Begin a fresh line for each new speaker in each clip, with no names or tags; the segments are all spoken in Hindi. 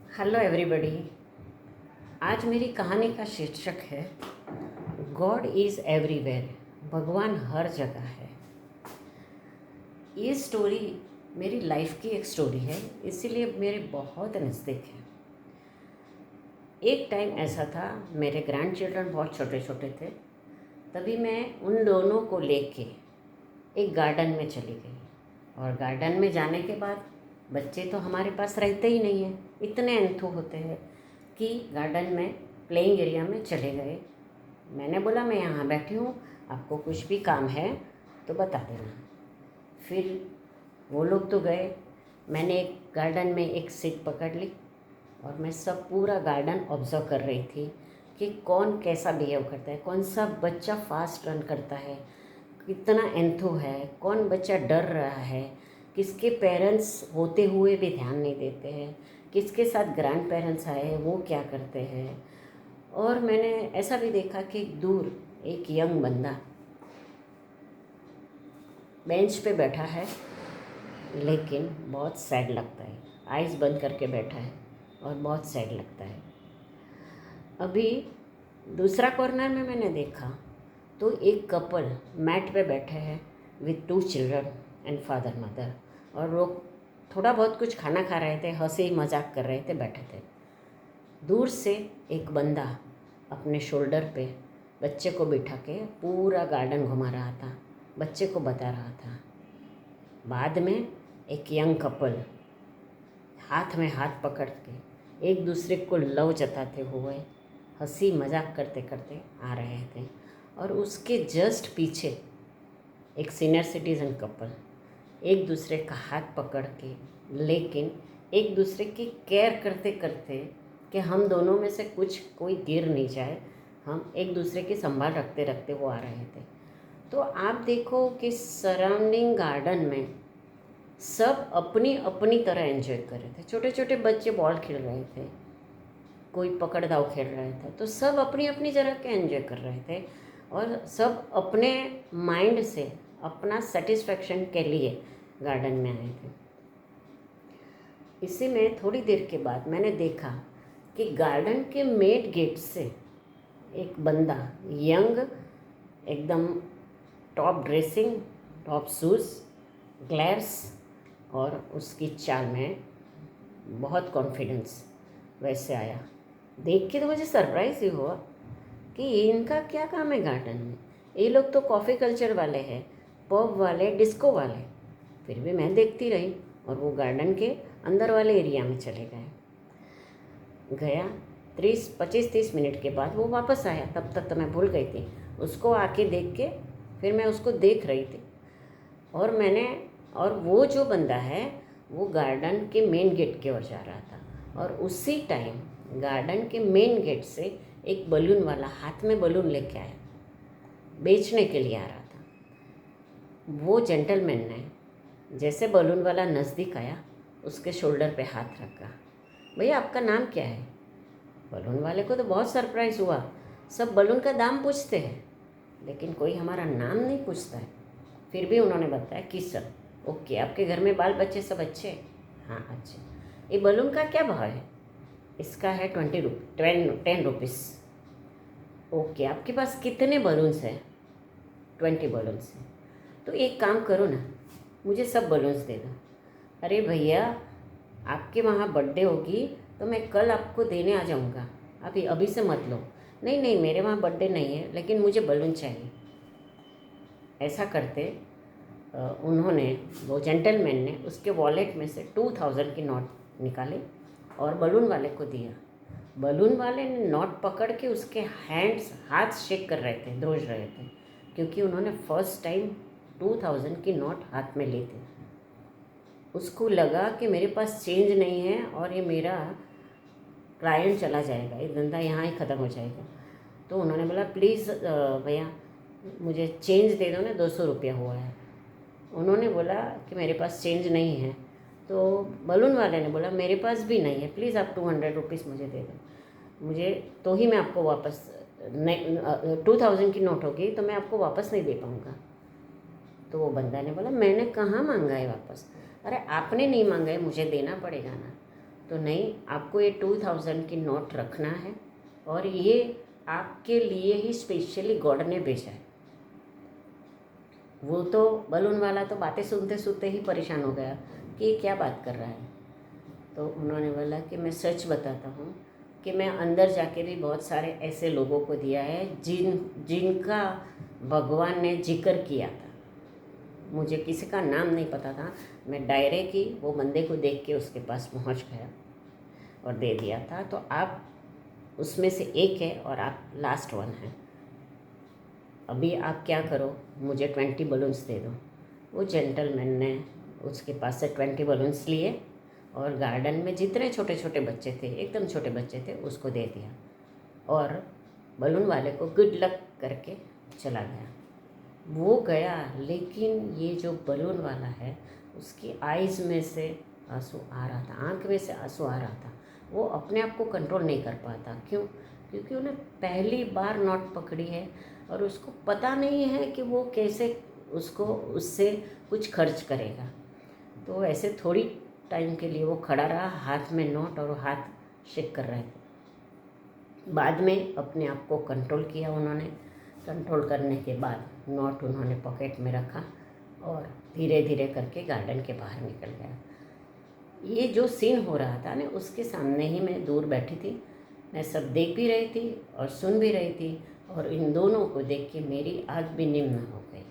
Hello everybody. आज मेरी कहानी का शीर्षक है गॉड इज़ एवरीवेयर। भगवान हर जगह है। ये स्टोरी मेरी लाइफ की एक स्टोरी है, इसीलिए मेरे बहुत नज़दीक है। एक टाइम ऐसा था, मेरे ग्रैंड चिल्ड्रन बहुत छोटे छोटे थे। तभी मैं उन दोनों को लेके एक गार्डन में चली गई। और गार्डन में जाने के बाद बच्चे तो हमारे पास रहते ही नहीं हैं, इतने एंथो होते हैं कि गार्डन में प्लेइंग एरिया में चले गए। मैंने बोला मैं यहाँ बैठी हूँ, आपको कुछ भी काम है तो बता देना। फिर वो लोग तो गए। मैंने एक गार्डन में एक सीट पकड़ ली और मैं सब पूरा गार्डन ऑब्जर्व कर रही थी कि कौन कैसा बिहेव करता है, कौन सा बच्चा फास्ट रन करता है, कितना एंथो है, कौन बच्चा डर रहा है, किसके पेरेंट्स होते हुए भी ध्यान नहीं देते हैं, किसके साथ ग्रैंड पेरेंट्स आए हैं वो क्या करते हैं। और मैंने ऐसा भी देखा कि दूर एक यंग बंदा बेंच पे बैठा है, लेकिन बहुत सैड लगता है। आइज़ बंद करके बैठा है और बहुत सैड लगता है। अभी दूसरा कॉर्नर में मैंने देखा तो एक कपल मैट पे बैठे हैं with 2 children and father mother, और वो थोड़ा बहुत कुछ खाना खा रहे थे, हंसी मजाक कर रहे थे, बैठे थे। दूर से एक बंदा अपने शोल्डर पे बच्चे को बिठा के पूरा गार्डन घुमा रहा था, बच्चे को बता रहा था। बाद में एक यंग कपल हाथ में हाथ पकड़ के एक दूसरे को लव जताते हुए हंसी मजाक करते करते आ रहे थे। और उसके जस्ट पीछे एक सीनियर सिटीज़न कपल एक दूसरे का हाथ पकड़ के, लेकिन एक दूसरे की केयर करते करते कि हम दोनों में से कोई गिर नहीं जाए, हम एक दूसरे की संभाल रखते रखते वो आ रहे थे। तो आप देखो कि सराउंडिंग गार्डन में सब अपनी अपनी तरह एंजॉय कर रहे थे। छोटे छोटे बच्चे बॉल खेल रहे थे, कोई पकड़ दाव खेल रहे थे, तो सब अपनी अपनी जगह के एंजॉय कर रहे थे और सब अपने माइंड से अपना सेटिस्फेक्शन के लिए गार्डन में आए थे। इसी में थोड़ी देर के बाद मैंने देखा कि गार्डन के मेन गेट से एक बंदा यंग, एकदम टॉप ड्रेसिंग, टॉप शूज़, ग्लेव्स, और उसकी चाल में बहुत कॉन्फिडेंस वैसे आया। देख के तो मुझे सरप्राइज़ ही हुआ कि इनका क्या काम है गार्डन में। ये लोग तो कॉफ़ी कल्चर वाले हैं, पब वाले, डिस्को वाले। फिर भी मैं देखती रही और वो गार्डन के अंदर वाले एरिया में चले गया। 25-30 मिनट के बाद वो वापस आया। तब तक तो मैं भूल गई थी उसको। आके देख के फिर मैं उसको देख रही थी और वो जो बंदा है वो गार्डन के मेन गेट की ओर जा रहा था। और उसी टाइम गार्डन के मेन गेट से एक बलून वाला हाथ में बलून लेके आया, बेचने के लिए आ रहा था। वो जेंटलमैन ने जैसे बलून वाला नज़दीक आया, उसके शोल्डर पे हाथ रखा। भैया आपका नाम क्या है? बलून वाले को तो बहुत सरप्राइज़ हुआ। सब बलून का दाम पूछते हैं, लेकिन कोई हमारा नाम नहीं पूछता है। फिर भी उन्होंने बताया कि सर, ओके, आपके घर में बाल बच्चे सब अच्छे? हाँ अच्छे। ये बलून का क्या भाव है? इसका है 10 रुपीज़। ओके, आपके पास कितने बलून्स हैं? 20 बलून्स हैं। तो एक काम करो ना, मुझे सब बलून्स दे दो। अरे भैया, आपके वहाँ बर्थडे होगी तो मैं कल आपको देने आ जाऊँगा, अभी अभी से मत लो। नहीं नहीं, मेरे वहाँ बर्थडे नहीं है, लेकिन मुझे बलून चाहिए। ऐसा करते उन्होंने, वो जेंटलमैन ने उसके वॉलेट में से 2000 की नोट निकाले और बलून वाले को दिया। बलून वाले ने नोट पकड़ के उसके हाथ शेक कर रहे थे, द्रोज रहे थे, क्योंकि उन्होंने फर्स्ट टाइम 2000 की नोट हाथ में ली थी। उसको लगा कि मेरे पास चेंज नहीं है और ये मेरा क्लाइंट चला जाएगा, ये धंधा यहाँ ही ख़त्म हो जाएगा। तो उन्होंने बोला प्लीज़ भैया मुझे चेंज दे दो ना, 200 रुपया हुआ है। उन्होंने बोला कि मेरे पास चेंज नहीं है। तो बलून वाले ने बोला मेरे पास भी नहीं है, प्लीज़ आप 200 रुपीज़ मुझे दे दो, मुझे तो ही मैं आपको वापस, नहीं 2000 की नोट होगी तो मैं आपको वापस नहीं दे पाऊँगा। तो वो बंदा ने बोला मैंने कहाँ मांगा है वापस? अरे आपने नहीं मांगा है, मुझे देना पड़ेगा ना। तो नहीं, आपको ये 2000 की नोट रखना है और ये आपके लिए ही स्पेशली गॉड ने भेजा है। वो तो बलून वाला तो बातें सुनते सुनते ही परेशान हो गया कि ये क्या बात कर रहा है। तो उन्होंने बोला कि मैं सच बताता हूँ कि मैं अंदर जाके भी बहुत सारे ऐसे लोगों को दिया है जिनका भगवान ने जिक्र किया था। मुझे किसी का नाम नहीं पता था, मैं डायरेक्ट ही वो बंदे को देख के उसके पास पहुँच गया और दे दिया था। तो आप उसमें से एक है और आप लास्ट वन हैं। अभी आप क्या करो, मुझे 20 बलून्स दे दो। वो जेंटलमैन ने उसके पास से 20 बलून्स लिए और गार्डन में जितने छोटे छोटे बच्चे थे, एकदम छोटे बच्चे थे, उसको दे दिया और बलून वाले को गुड लक करके चला गया। वो गया, लेकिन ये जो बलून वाला है उसकी आइज़ में से आंसू आ रहा था, आँख में से आंसू आ रहा था। वो अपने आप को कंट्रोल नहीं कर पाता। क्यों? क्योंकि उन्हें पहली बार नोट पकड़ी है और उसको पता नहीं है कि वो कैसे उसको उससे कुछ खर्च करेगा। तो ऐसे थोड़ी टाइम के लिए वो खड़ा रहा, हाथ में नोट और हाथ शेक कर रहे थे। बाद में अपने आप को कंट्रोल किया उन्होंने। कंट्रोल करने के बाद नोट उन्होंने पॉकेट में रखा और धीरे धीरे करके गार्डन के बाहर निकल गया। ये जो सीन हो रहा था ना, उसके सामने ही मैं दूर बैठी थी। मैं सब देख भी रही थी और सुन भी रही थी और इन दोनों को देख के मेरी आँख भी निम्न हो गई।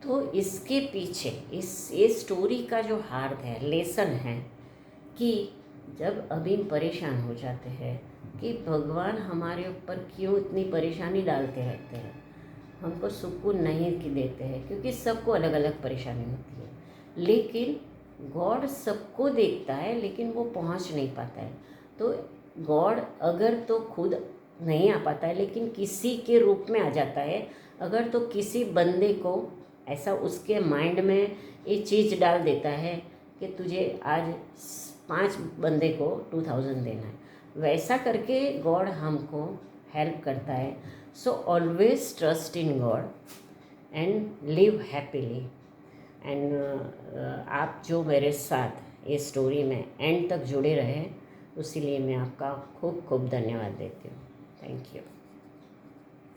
तो इसके पीछे ये स्टोरी का जो हार्द है, लेसन है कि जब अभी परेशान हो जाते हैं कि भगवान हमारे ऊपर क्यों इतनी परेशानी डालते रहते हैं, हमको सुकून नहीं कि देते हैं, क्योंकि सबको अलग अलग परेशानी होती है। लेकिन गॉड सबको देखता है, लेकिन वो पहुंच नहीं पाता है। तो गॉड अगर तो खुद नहीं आ पाता है, लेकिन किसी के रूप में आ जाता है। अगर तो किसी बंदे को ऐसा उसके माइंड में ये चीज़ डाल देता है कि तुझे आज 5 बंदे को 2000 देना है, वैसा करके गॉड हमको हेल्प करता है। So always trust in God and live happily. And आप जो मेरे साथ ये स्टोरी में एंड तक जुड़े रहे, उसी लिए मैं आपका खूब खूब धन्यवाद देती हूँ। Thank you.